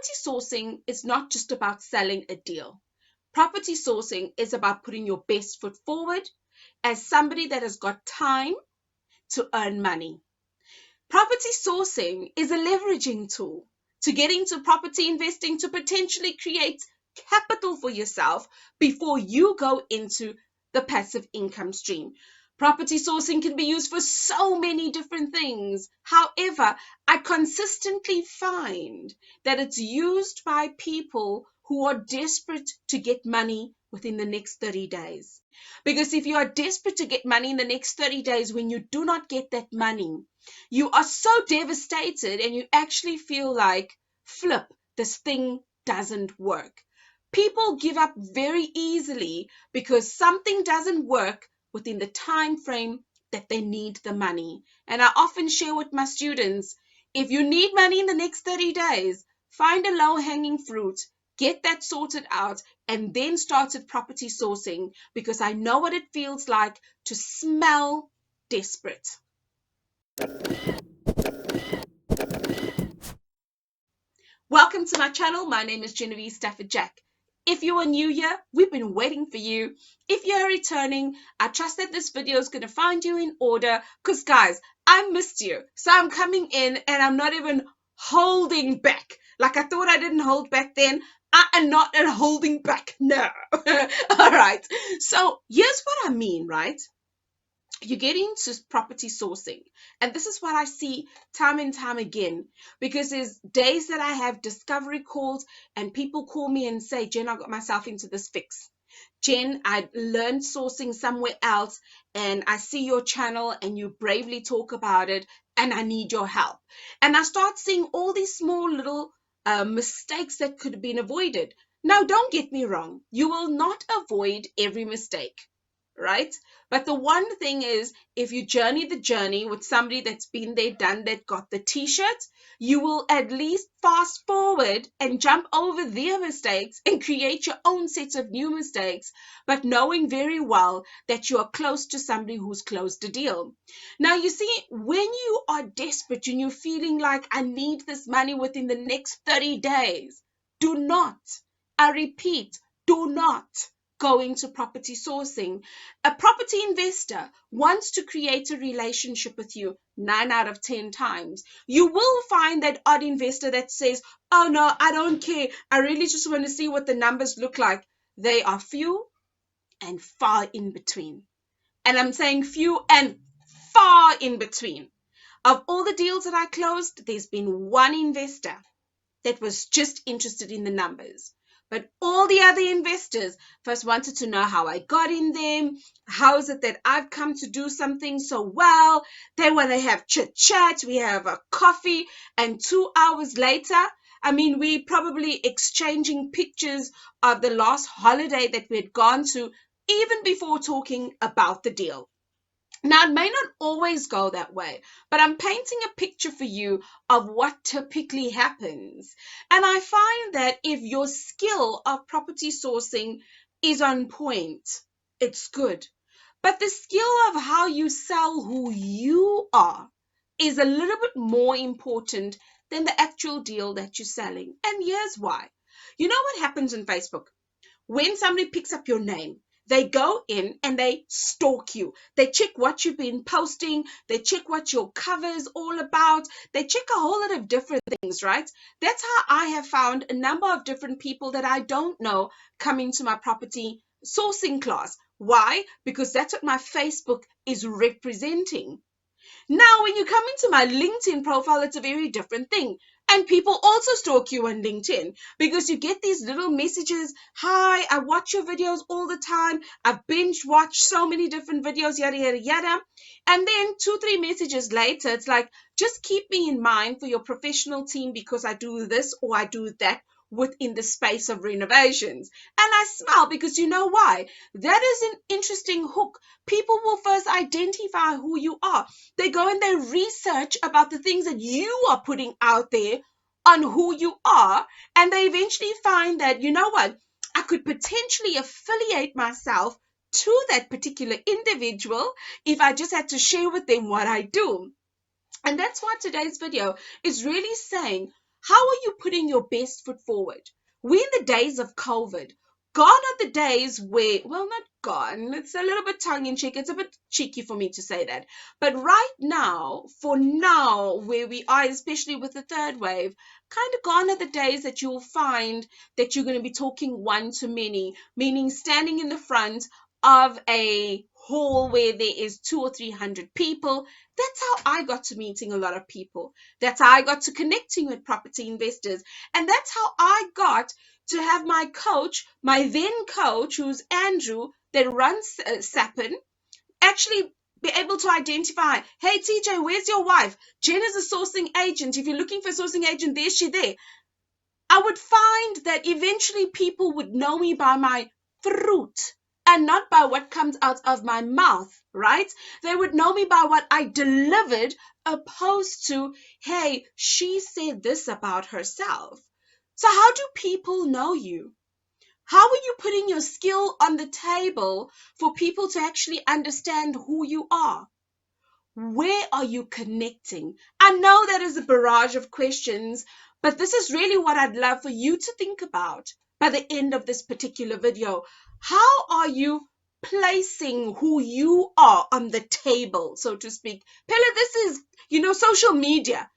property sourcing is not just about selling a deal. Property sourcing is about putting your best foot forward as somebody that has got time to earn money. Property sourcing is a leveraging tool to get into property investing to potentially create capital for yourself before you go into the passive income stream. Property sourcing can be used for so many different things. However, I consistently find that it's used by people who are desperate to get money within the next 30 days. Because if you are desperate to get money in the next 30 days, when you do not get that money, you are so devastated and you actually feel like, flip, this thing doesn't work. People give up very easily because something doesn't work within the time frame that they need the money. And I often share with my students, if you need money in the next 30 days, find a low-hanging fruit, get that sorted out, and then start at property sourcing, because I know what it feels like to smell desperate. Welcome to my channel. My name is Genevieve Stafford Jack. If you are new here, we've been waiting for you. If you're returning, I trust that this video is going to find you in order, because guys, I missed you. So I'm coming in and I'm not even holding back. Like I thought I didn't hold back then. I am not holding back now. All right. So here's what I mean, right? You get into property sourcing, and this is what I see time and time again, because there's days that I have discovery calls and people call me and say, Jen, I got myself into this fix. Jen, I learned sourcing somewhere else and I see your channel and you bravely talk about it and I need your help. And I start seeing all these small little mistakes that could have been avoided. Now, don't get me wrong, you will not avoid every mistake, right? But the one thing is, if you journey the journey with somebody that's been there, done that, got the t-shirt, you will at least fast forward and jump over their mistakes and create your own set of new mistakes, but knowing very well that you are close to somebody who's closed a deal. Now, you see, when you are desperate and you're feeling like, I need this money within the next 30 days, do not, I repeat, do not go into property sourcing. A property investor wants to create a relationship with you 9 out of 10 times. You will find that odd investor that says, oh no, I don't care. I really just want to see what the numbers look like. They are few and far in between. And I'm saying few and far in between. Of all the deals that I closed, there's been one investor that was just interested in the numbers. But all the other investors first wanted to know how I got in them. How is it that I've come to do something so well? They want to have chit chat. We have a coffee. And 2 hours later, I mean, we probably exchanging pictures of the last holiday that we had gone to, even before talking about the deal. Now, it may not always go that way, but I'm painting a picture for you of what typically happens. And I find that if your skill of property sourcing is on point, it's good. But the skill of how you sell who you are is a little bit more important than the actual deal that you're selling. And here's why. You know what happens on Facebook? When somebody picks up your name, they go in and they stalk you. They check what you've been posting. They check what your cover is all about. They check a whole lot of different things, right? That's how I have found a number of different people that I don't know come into my property sourcing class. Why? Because that's what my Facebook is representing. Now, when you come into my LinkedIn profile, it's a very different thing. And people also stalk you on LinkedIn because you get these little messages. Hi, I watch your videos all the time. I've binge watched so many different videos, yada, yada, yada. And then 2-3 messages later, it's like, just keep me in mind for your professional team because I do this or I do that within the space of renovations. And I smile because you know why? That is an interesting hook. People will first identify who you are. They go and they research about the things that you are putting out there on who you are, and they eventually find that, you know what, I could potentially affiliate myself to that particular individual if I just had to share with them what I do. And that's why today's video is really saying, How are you putting your best foot forward? We're in the days of COVID. Gone are the days where, well, not gone, it's a little bit tongue-in-cheek, it's a bit cheeky for me to say that. But right now, for now, where we are, especially with the third wave, kind of gone are the days that you'll find that you're going to be talking one to many, meaning standing in the front of a hall where there is 200 or 300 people. That's how I got to meeting a lot of people. That's how I got to connecting with property investors. And that's how I got to have my coach, my then coach, who's Andrew, that runs Sapin, actually be able to identify, hey, TJ, where's your wife? Jen is a sourcing agent. If you're looking for a sourcing agent, there's she there. I would find that eventually people would know me by my fruit and not by what comes out of my mouth, right? They would know me by what I delivered, opposed to, hey, she said this about herself. So how do people know you? How are you putting your skill on the table for people to actually understand who you are? Where are you connecting? I know that is a barrage of questions, but this is really what I'd love for you to think about by the end of this particular video. How are you placing who you are on the table, so to speak? Pella, this is, social media.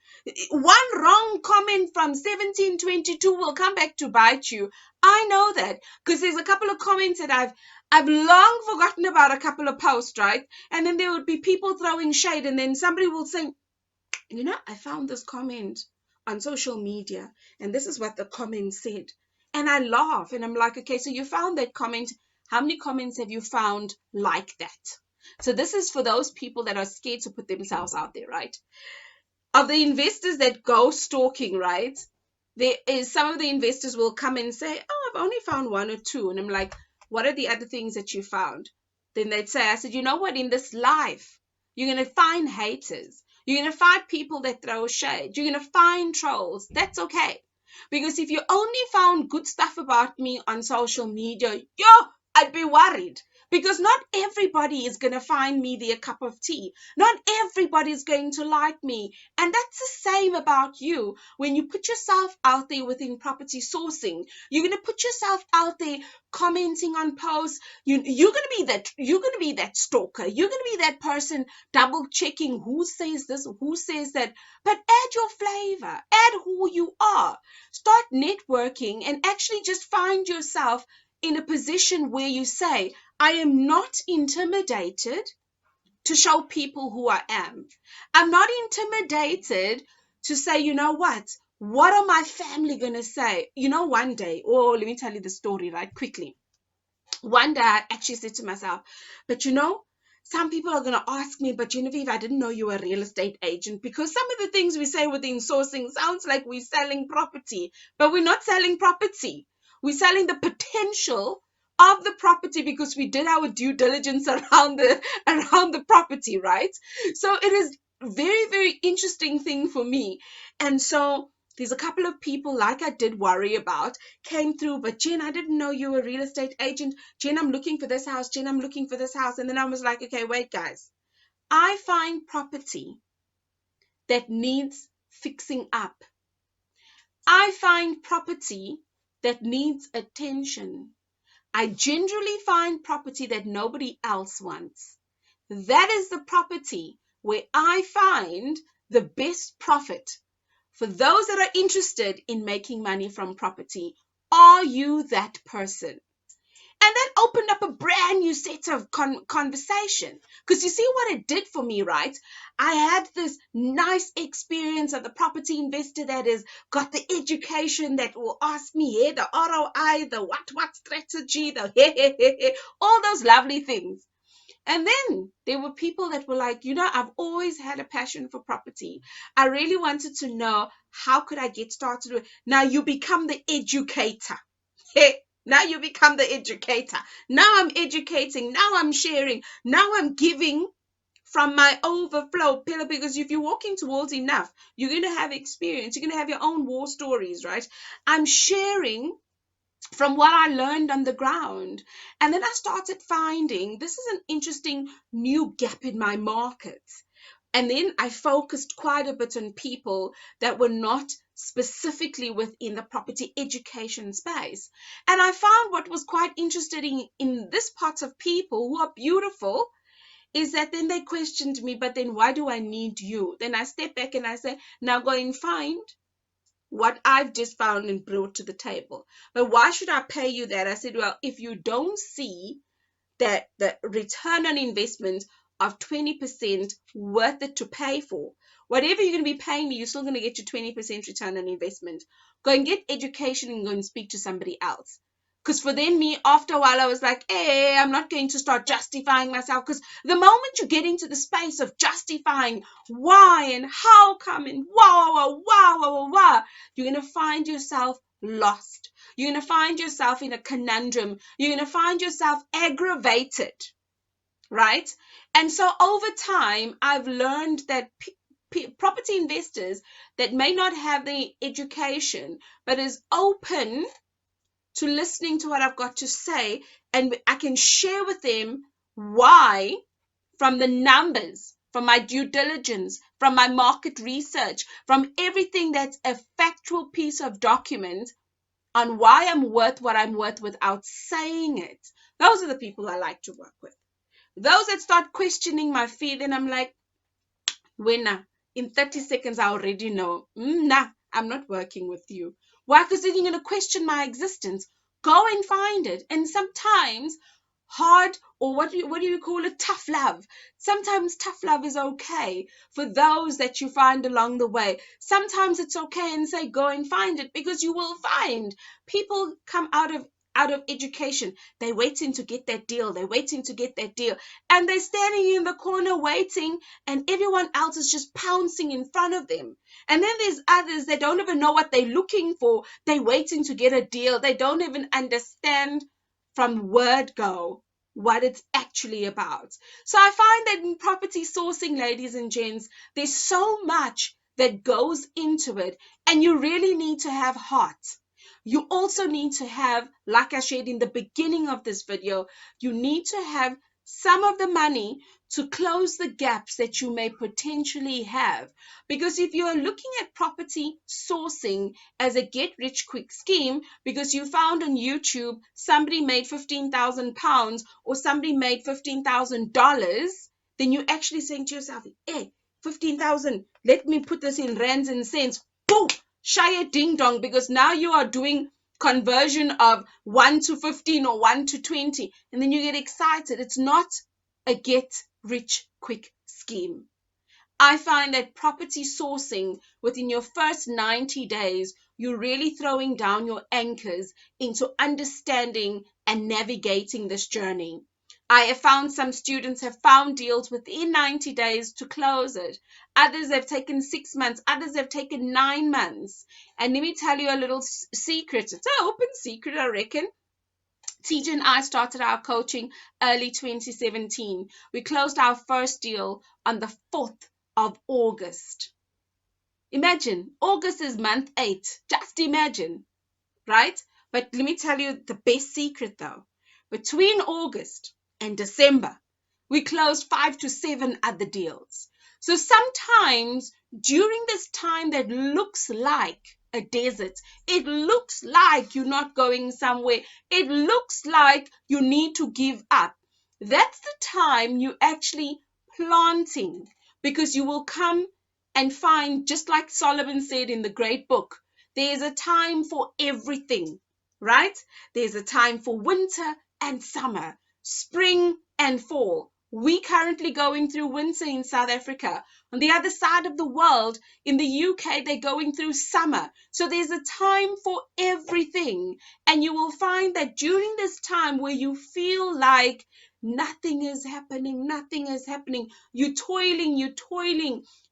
One wrong comment from 1722 will come back to bite you. I know that because there's a couple of comments that I've long forgotten about, a couple of posts, right? And then there would be people throwing shade, and then somebody will say, I found this comment on social media, and this is what the comment said. And I laugh, and I'm like, okay, so you found that comment. How many comments have you found like that? So this is for those people that are scared to put themselves out there, right? Of the investors that go stalking, right? There is some of the investors will come and say, oh, I've only found one or two. And I'm like, what are the other things that you found? Then they'd say, I said, you know what? In this life, you're going to find haters. You're going to find people that throw shade. You're going to find trolls. That's okay. Because if you only found good stuff about me on social media, I'd be worried. Because not everybody is going to find me their cup of tea. Not everybody is going to like me. And that's the same about you. When you put yourself out there within property sourcing, you're going to put yourself out there commenting on posts. You're going to be that stalker. You're going to be that person double checking who says this, who says that. But add your flavor, add who you are. Start networking and actually just find yourself in a position where you say, I am not intimidated to show people who I am. I'm not intimidated to say, you know what are my family going to say? One day, let me tell you the story right quickly. One day I actually said to myself, but some people are going to ask me, but Genevieve, I didn't know you were a real estate agent, because some of the things we say within sourcing sounds like we're selling property, but we're not selling property. We're selling the potential of the property because we did our due diligence around the property, right? So it is very, very interesting thing for me. And so there's a couple of people, like I did worry about, came through, but Jen, I didn't know you were a real estate agent. Jen, I'm looking for this house. Jen, I'm looking for this house. And then I was like, okay, wait, guys. I find property that needs fixing up. I find property that needs attention. I generally find property that nobody else wants. That is the property where I find the best profit. For those that are interested in making money from property, are you that person? And that opened up a brand new set of conversation. Because you see what it did for me, right? I had this nice experience of the property investor that has got the education that will ask me, the ROI, the what strategy, the all those lovely things. And then there were people that were like, I've always had a passion for property. I really wanted to know, how could I get started with? Now you become the educator. Now you become the educator. Now I'm educating. Now I'm sharing. Now I'm giving from my overflow pillar, because if you're walking towards enough, you're going to have experience. You're going to have your own war stories, right? I'm sharing from what I learned on the ground. And then I started finding this is an interesting new gap in my market. And then I focused quite a bit on people that were not specifically within the property education space. And I found what was quite interesting in this part of people who are beautiful is that then they questioned me, but then why do I need you? Then I step back and I say, now go and find what I've just found and brought to the table. But why should I pay you that? I said, well, if you don't see that the return on investment of 20% worth it to pay for, whatever you're going to be paying me, you're still going to get your 20% return on investment. Go and get education and go and speak to somebody else. Because for then me, after a while, I was like, hey, I'm not going to start justifying myself. Because the moment you get into the space of justifying why and how come and wow, you're going to find yourself lost. You're going to find yourself in a conundrum. You're going to find yourself aggravated, right? And so over time, I've learned that property investors that may not have the education, but is open to listening to what I've got to say, and I can share with them why, from the numbers, from my due diligence, from my market research, from everything that's a factual piece of document on why I'm worth what I'm worth without saying it. Those are the people I like to work with. Those that start questioning my fee, then I'm like, winner. In 30 seconds, I already know. Nah, I'm not working with you. Why? Because then you're going to question my existence. Go and find it. And sometimes hard, or what do you call it? Tough love. Sometimes tough love is okay for those that you find along the way. Sometimes it's okay and say, go and find it, because you will find people come out of education. They're waiting to get that deal. They're waiting to get that deal. And they're standing in the corner waiting, and everyone else is just pouncing in front of them. And then there's others that don't even know what they're looking for. They're waiting to get a deal. They don't even understand from word go what it's actually about. So I find that in property sourcing, ladies and gents, there's so much that goes into it, and you really need to have heart. You also need to have, like I shared in the beginning of this video, you need to have some of the money to close the gaps that you may potentially have. Because if you are looking at property sourcing as a get rich quick scheme, because you found on YouTube somebody made £15,000 or somebody made $15,000, then you actually saying to yourself, hey, 15,000, let me put this in rands and cents. Boom! Shaya ding dong, because now you are doing conversion of 1 to 15 or 1 to 20, and then you get excited. It's not a get rich quick scheme. I find that property sourcing within your first 90 days, you're really throwing down your anchors into understanding and navigating this journey. I have found some students have found deals within 90 days to close it. Others have taken 6 months. Others have taken 9 months. And let me tell you a little secret. It's an open secret, I reckon. TJ and I started our coaching early 2017. We closed our first deal on the 4th of August. Imagine, August is month 8. Just imagine, right? But let me tell you the best secret though. Between August and December, we closed 5 to 7 other deals. So sometimes during this time that looks like a desert, it looks like you're not going somewhere, it looks like you need to give up, that's the time you actually planting, because you will come and find, just like Solomon said in the great book, there's a time for everything, right? There's a time for winter and summer, spring and fall. We currently going through winter in South Africa. On the other side of the world, in the UK, they're going through summer. So there's a time for everything. And you will find that during this time where you feel like nothing is happening, you're toiling,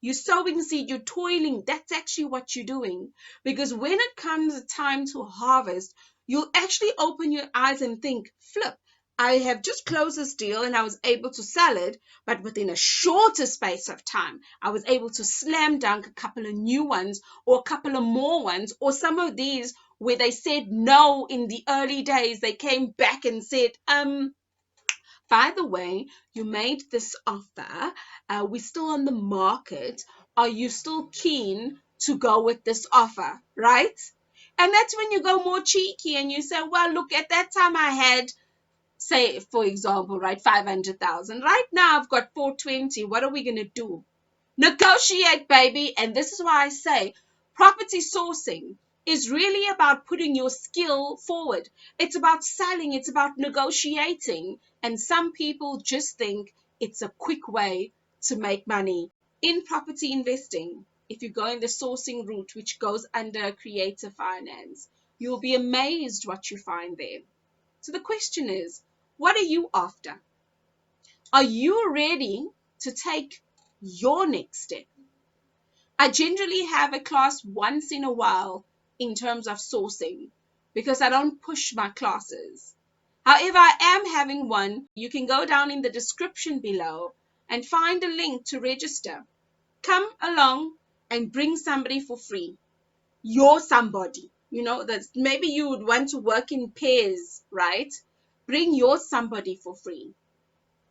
you're sowing seed, you're toiling. That's actually what you're doing. Because when it comes time to harvest, you'll actually open your eyes and think, flip, I have just closed this deal and I was able to sell it, but within a shorter space of time, I was able to slam dunk a couple of new ones or a couple of more ones, or some of these where they said no in the early days, they came back and said, by the way, you made this offer. We're still on the market. Are you still keen to go with this offer, right? And that's when you go more cheeky and you say, well, look, at that time I had, say, for example, right, 500,000. Right now I've got 420. What are we going to do? Negotiate, baby. And this is why I say property sourcing is really about putting your skill forward. It's about selling, it's about negotiating. And some people just think it's a quick way to make money. In property investing, if you go in the sourcing route, which goes under creative finance, you'll be amazed what you find there. So the question is, what are you after? Are you ready to take your next step? I generally have a class once in a while in terms of sourcing because I don't push my classes. However, I am having one. You can go down in the description below and find a link to register. Come along and bring somebody for free. You're somebody. That maybe you would want to work in pairs, right? Bring your somebody for free.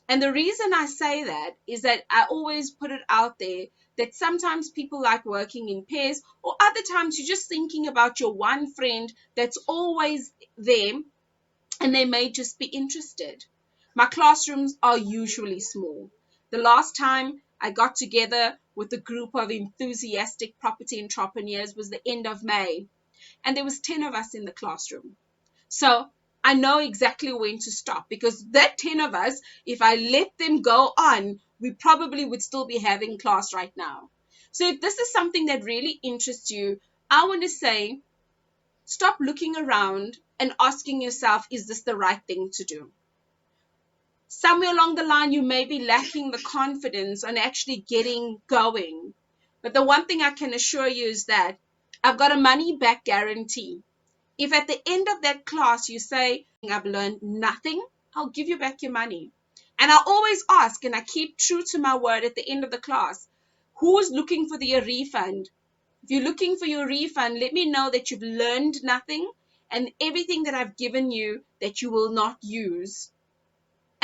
And the reason I say that is that I always put it out there that sometimes people like working in pairs, or other times you're just thinking about your one friend that's always there and they may just be interested. My classrooms are usually small. The last time I got together with a group of enthusiastic property entrepreneurs was the end of May, and there was 10 of us in the classroom. So I know exactly when to stop, because that 10 of us, if I let them go on, we probably would still be having class right now. So if this is something that really interests you, I want to say, stop looking around and asking yourself, is this the right thing to do? Somewhere along the line, you may be lacking the confidence on actually getting going. But the one thing I can assure you is that I've got a money back guarantee. If at the end of that class you say, I've learned nothing, I'll give you back your money. And I always ask, and I keep true to my word at the end of the class, who's looking for their refund? If you're looking for your refund, let me know that you've learned nothing and everything that I've given you that you will not use.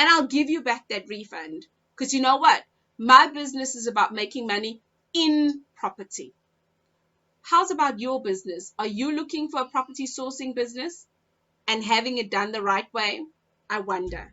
And I'll give you back that refund. Because you know what? My business is about making money in property. How's about your business? Are you looking for a property sourcing business and having it done the right way? I wonder.